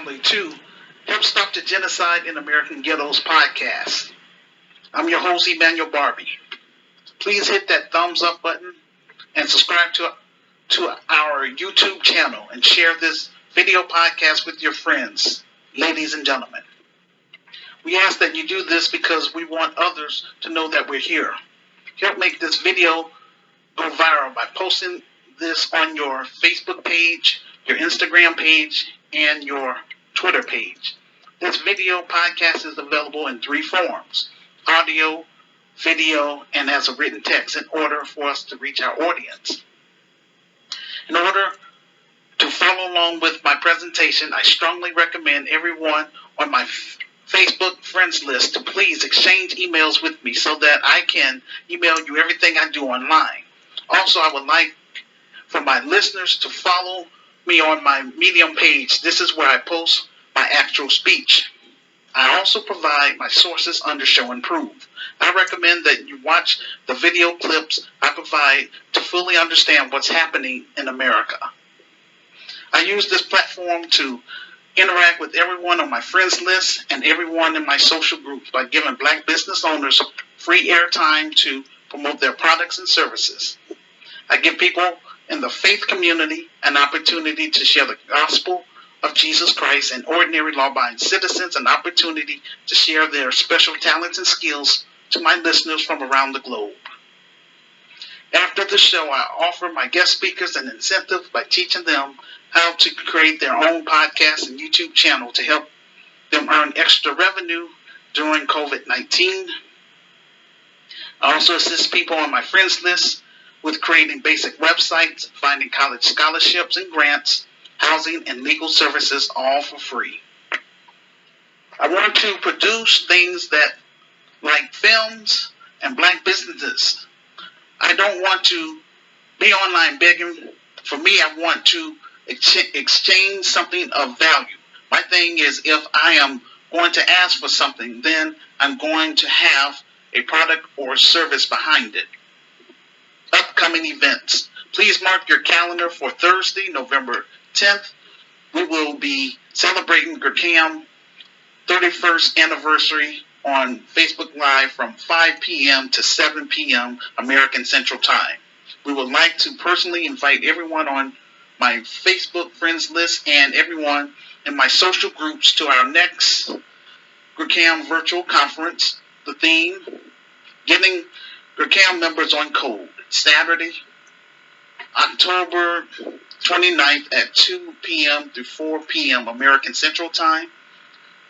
family to Help Stop the Genocide in American Ghettos podcast. I'm your host, Emmanuel Barbee. Please hit that thumbs up button and subscribe to our YouTube channel and share this video podcast with your friends, ladies and gentlemen. We ask that you do this because we want others to know that we're here. Help make this video go viral by posting this on your Facebook page, your Instagram page, and your Twitter page. This video podcast is available in 3 forms: audio, video, and as a written text in order for us to reach our audience. In order to follow along with my presentation, I strongly recommend everyone on my Facebook friends list to please exchange emails with me so that I can email you everything I do online. Also, I would like for my listeners to follow me on my Medium page. This is where I post my actual speech. I also provide my sources under Show and Prove. I recommend that you watch the video clips I provide to fully understand what's happening in America. I use this platform to interact with everyone on my friends list and everyone in my social groups by giving Black business owners free airtime to promote their products and services. I give people in the faith community an opportunity to share the gospel of Jesus Christ, and ordinary law-abiding citizens an opportunity to share their special talents and skills to my listeners from around the globe. After the show, I offer my guest speakers an incentive by teaching them how to create their own podcast and YouTube channel to help them earn extra revenue during COVID-19. I also assist people on my friends list with creating basic websites, finding college scholarships and grants, housing and legal services, all for free. I want to produce things that like films and Black businesses. I don't want to be online begging. For me, I want to exchange something of value. My thing is, if I am going to ask for something, then I'm going to have a product or service behind it. Upcoming events. Please mark your calendar for Thursday, November 10th. We will be celebrating GRCAM 31st anniversary on Facebook Live from 5 p.m. to 7 p.m. American Central Time. We would like to personally invite everyone on my Facebook friends list and everyone in my social groups to our next GRCAM virtual conference. The theme, getting GRCAM members on code. Saturday, October 29th at 2 p.m. through 4 p.m. American Central Time,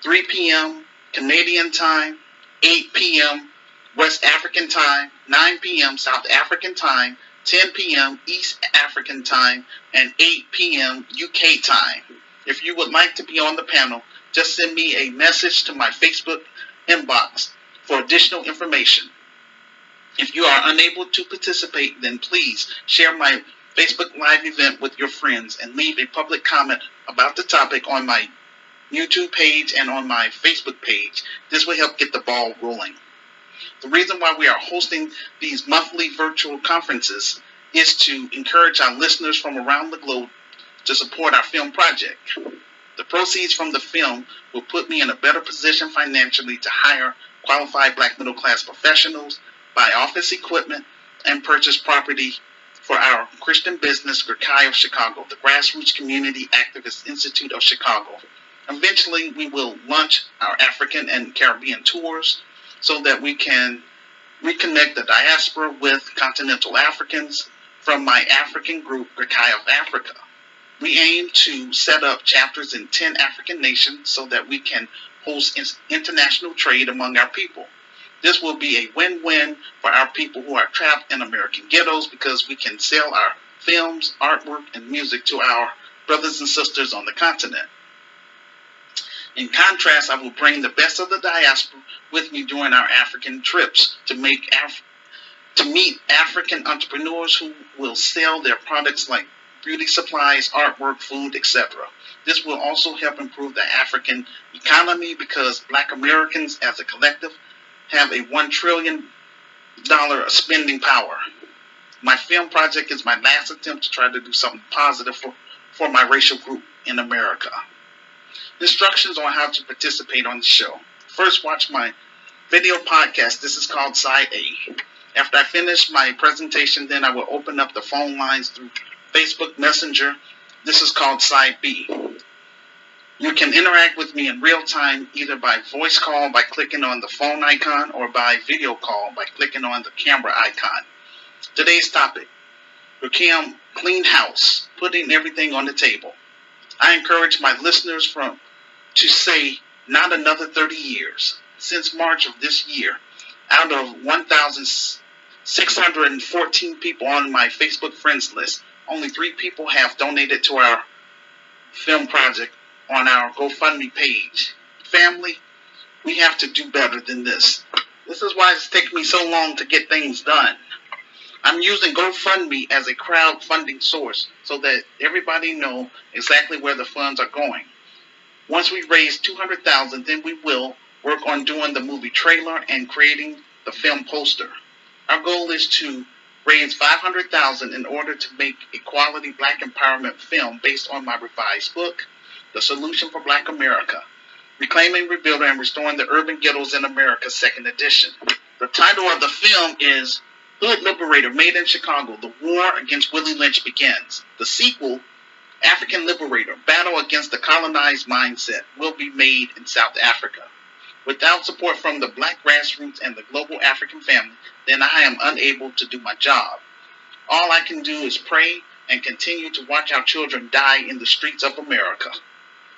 3 p.m. Canadian Time, 8 p.m. West African Time, 9 p.m. South African Time, 10 p.m. East African Time, and 8 p.m. UK Time. If you would like to be on the panel, just send me a message to my Facebook inbox for additional information. If you are unable to participate, then please share my Facebook Live event with your friends and leave a public comment about the topic on my YouTube page and on my Facebook page. This will help get the ball rolling. The reason why we are hosting these monthly virtual conferences is to encourage our listeners from around the globe to support our film project. The proceeds from the film will put me in a better position financially to hire qualified Black middle-class professionals, buy office equipment, and purchase property for our Christian business, GRCAM of Chicago, the Grassroots Community Activist Institute of Chicago. Eventually, we will launch our African and Caribbean tours so that we can reconnect the diaspora with continental Africans from my African group, GRCAM of Africa. We aim to set up chapters in 10 African nations so that we can host international trade among our people. This will be a win-win for our people who are trapped in American ghettos because we can sell our films, artwork, and music to our brothers and sisters on the continent. In contrast, I will bring the best of the diaspora with me during our African trips to meet African entrepreneurs who will sell their products like beauty supplies, artwork, food, etc. This will also help improve the African economy because Black Americans as a collective have a $1 trillion spending power. My film project is my last attempt to try to do something positive for my racial group in America. Instructions on how to participate on the show. First, watch my video podcast. This is called Side A. After I finish my presentation, then I will open up the phone lines through Facebook Messenger. This is called Side B. You can interact with me in real time either by voice call by clicking on the phone icon or by video call by clicking on the camera icon. Today's topic, GRCAM Clean House, putting everything on the table. I encourage my listeners to say not another 30 years. Since March of this year, out of 1,614 people on my Facebook friends list, only 3 people have donated to our film project on our GoFundMe page. Family, we have to do better than this. This is why it's taken me so long to get things done. I'm using GoFundMe as a crowdfunding source so that everybody know exactly where the funds are going. Once we raise $200,000, then we will work on doing the movie trailer and creating the film poster. Our goal is to raise $500,000 in order to make a quality Black empowerment film based on my revised book, The Solution for Black America, Reclaiming, Rebuilding, and Restoring the Urban Ghettos in America, 2nd edition. The title of the film is Hood Liberator, Made in Chicago, The War Against Willie Lynch Begins. The sequel, African Liberator, Battle Against the Colonized Mindset, will be made in South Africa. Without support from the Black grassroots and the global African family, then I am unable to do my job. All I can do is pray and continue to watch our children die in the streets of America.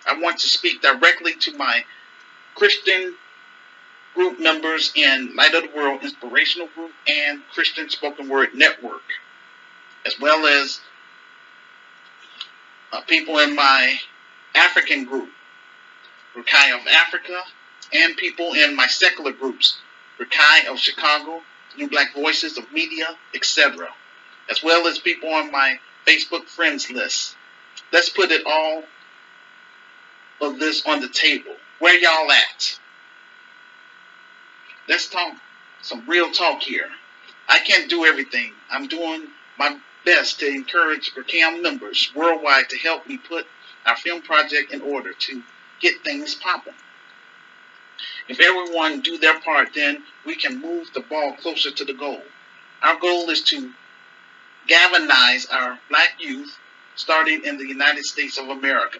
I want to speak directly to my Christian group members in Light of the World Inspirational Group and Christian Spoken Word Network, as well as people in my African group, Rakai of Africa, and people in my secular groups, Rakai of Chicago, New Black Voices of Media, etc., as well as people on my Facebook friends list. Let's put it all of this on the table. Where y'all at? Let's talk some real talk here. I can't do everything. I'm doing my best to encourage GRCAM members worldwide to help me put our film project in order to get things popping. If everyone do their part, then we can move the ball closer to the goal. Our goal is to galvanize our Black youth, starting in the United States of America.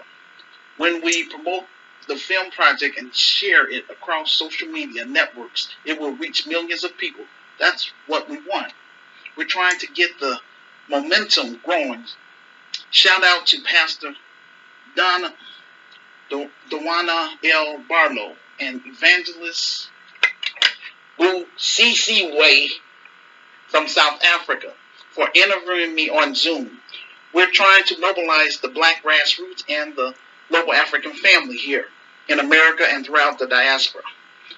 When we promote the film project and share it across social media networks, it will reach millions of people. That's what we want. We're trying to get the momentum growing. Shout out to Pastor Dawana L. Barlow and Evangelist C.C. Way from South Africa for interviewing me on Zoom. We're trying to mobilize the Black grassroots and the global African family here in America and throughout the diaspora.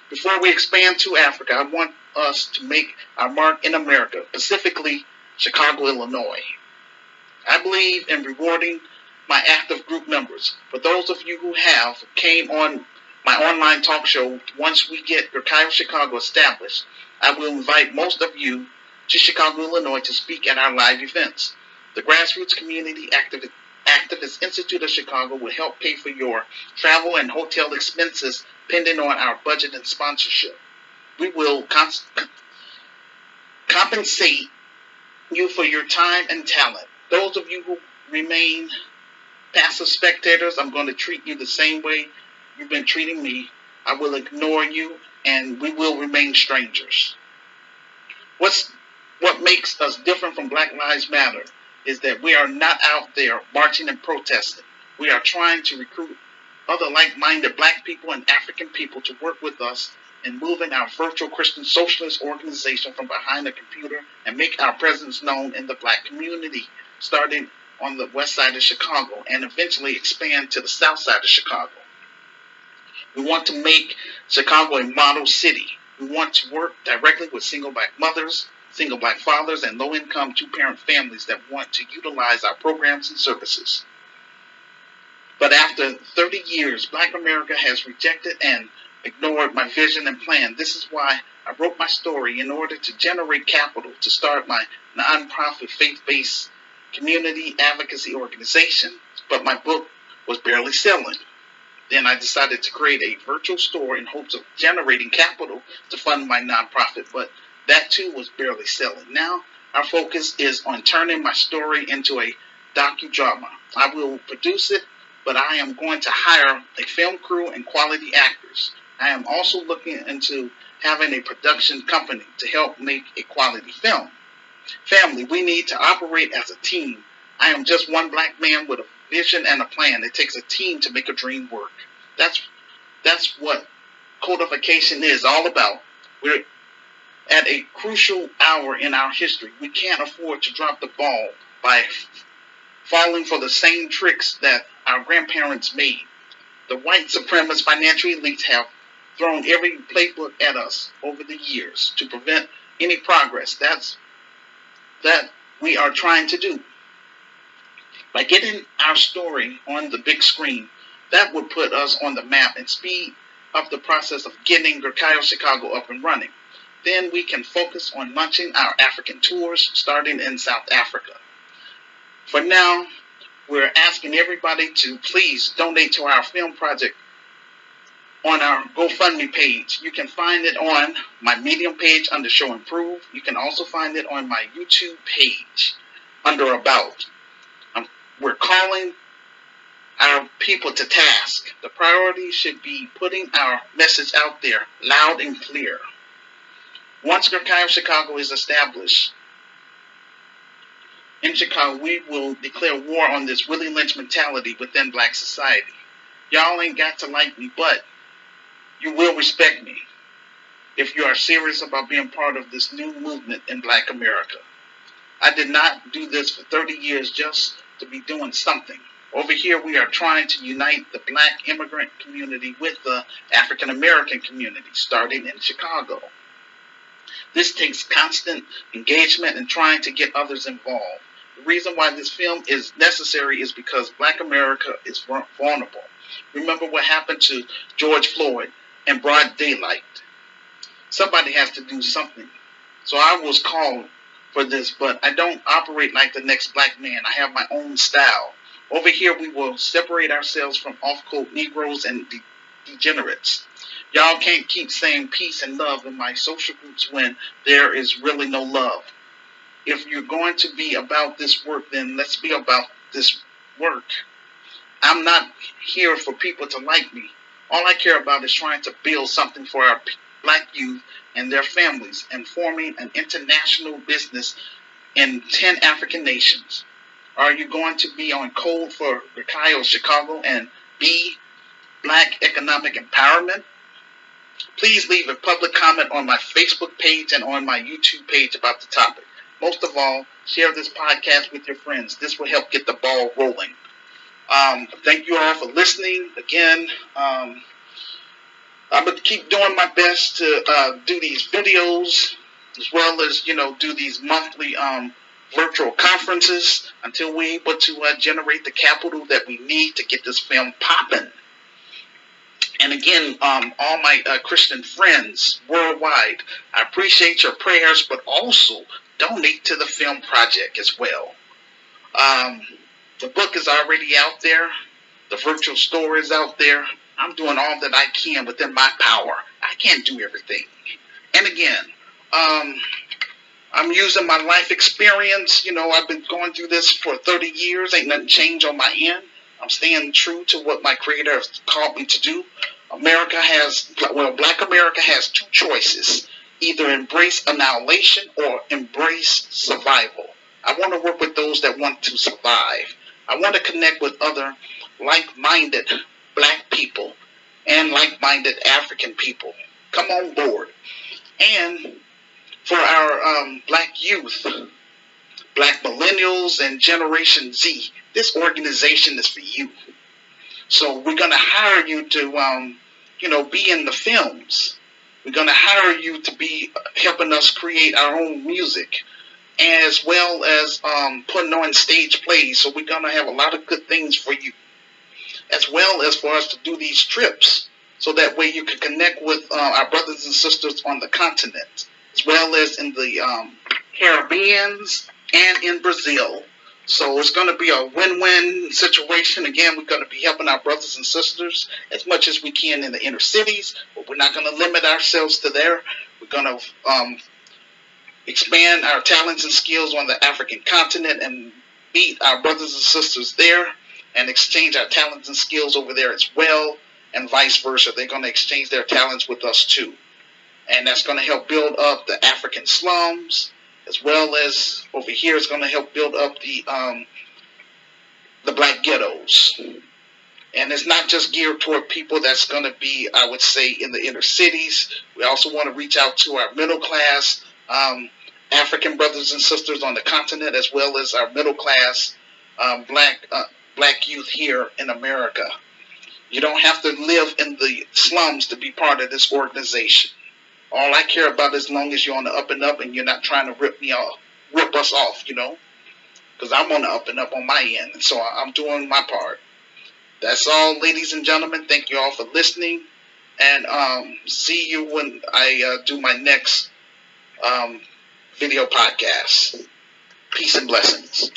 Before we expand to Africa, I want us to make our mark in America, specifically Chicago, Illinois. I believe in rewarding my active group members. For those of you who came on my online talk show, once we get GRCAM Chicago established, I will invite most of you to Chicago, Illinois to speak at our live events. The Grassroots Community Activist Institute of Chicago will help pay for your travel and hotel expenses pending on our budget and sponsorship. We will compensate you for your time and talent. Those of you who remain passive spectators, I'm going to treat you the same way you've been treating me. I will ignore you, and we will remain strangers. What makes us different from Black Lives Matter is that we are not out there marching and protesting. We are trying to recruit other like-minded Black people and African people to work with us in moving our virtual Christian socialist organization from behind a computer and make our presence known in the Black community, starting on the west side of Chicago and eventually expand to the south side of Chicago. We want to make Chicago a model city. We want to work directly with single Black mothers, single Black fathers, and low-income two-parent families that want to utilize our programs and services. But after 30 years, Black America has rejected and ignored my vision and plan. This is why I wrote my story in order to generate capital to start my nonprofit faith-based community advocacy organization, but my book was barely selling. Then I decided to create a virtual store in hopes of generating capital to fund my nonprofit, but that too was barely selling. Now our focus is on turning my story into a docudrama. I will produce it, but I am going to hire a film crew and quality actors. I am also looking into having a production company to help make a quality film. Family, we need to operate as a team. I am just one black man with a vision and a plan. It takes a team to make a dream work. That's what codification is all about. We're at a crucial hour in our history. We can't afford to drop the ball by falling for the same tricks that our grandparents made. The white supremacist financial elites have thrown every playbook at us over the years to prevent any progress. That we are trying to do. By getting our story on the big screen, that would put us on the map and speed up the process of getting GRCAM Chicago up and running. Then we can focus on launching our African tours starting in South Africa. For now, we're asking everybody to please donate to our film project on our GoFundMe page. You can find it on my Medium page under Show and Prove. You can also find it on my YouTube page under About. We're calling our people to task. The priority should be putting our message out there loud and clear. Once GRCAM Chicago is established in Chicago, we will declare war on this Willie Lynch mentality within black society. Y'all ain't got to like me, but you will respect me if you are serious about being part of this new movement in black America. I did not do this for 30 years just to be doing something. Over here, we are trying to unite the black immigrant community with the African American community, starting in Chicago. This takes constant engagement and trying to get others involved. The reason why this film is necessary is because black America is vulnerable. Remember what happened to George Floyd in broad daylight. Somebody has to do something. So I was called for this, but I don't operate like the next black man. I have my own style. Over here, we will separate ourselves from off-code Negroes and degenerates. Y'all can't keep saying peace and love in my social groups when there is really no love. If you're going to be about this work, then let's be about this work. I'm not here for people to like me. All I care about is trying to build something for our black youth and their families and forming an international business in 10 African nations. Are you going to be on code for GRCAM Chicago and be black economic empowerment? Please leave a public comment on my Facebook page and on my YouTube page about the topic. Most of all, share this podcast with your friends. This will help get the ball rolling. Thank you all for listening. Again, I'm going to keep doing my best to do these videos as well as, do these monthly virtual conferences until we're able to generate the capital that we need to get this film popping. And again, all my Christian friends worldwide, I appreciate your prayers, but also donate to the film project as well. The book is already out there. The virtual store is out there. I'm doing all that I can within my power. I can't do everything. And again, I'm using my life experience. I've been going through this for 30 years. Ain't nothing changed on my end. I'm staying true to what my Creator has called me to do. Black America has two choices. Either embrace annihilation or embrace survival. I want to work with those that want to survive. I want to connect with other like-minded black people and like-minded African people. Come on board. And for our black youth, black millennials, and Generation Z, this organization is for you. So we're going to hire you to, be in the films. We're going to hire you to be helping us create our own music, as well as putting on stage plays. So we're going to have a lot of good things for you, as well as for us to do these trips, so that way you can connect with our brothers and sisters on the continent, as well as in the Caribbean and in Brazil. So it's going to be a win-win situation. Again, we're going to be helping our brothers and sisters as much as we can in the inner cities, but we're not going to limit ourselves to there. We're going to expand our talents and skills on the African continent and meet our brothers and sisters there and exchange our talents and skills over there as well, and vice versa. They're going to exchange their talents with us too. And that's going to help build up the African slums, as well as over here it's going to help build up the black ghettos. And it's not just geared toward people that's going to be, I would say, in the inner cities. We also want to reach out to our middle class African brothers and sisters on the continent, as well as our middle class black youth here in America. You don't have to live in the slums to be part of this organization. All I care about is as long as you're on the up and up and you're not trying to rip us off, because I'm on the up and up on my end, and so I'm doing my part. That's all, ladies and gentlemen. Thank you all for listening, and see you when I do my next video podcast. Peace and blessings.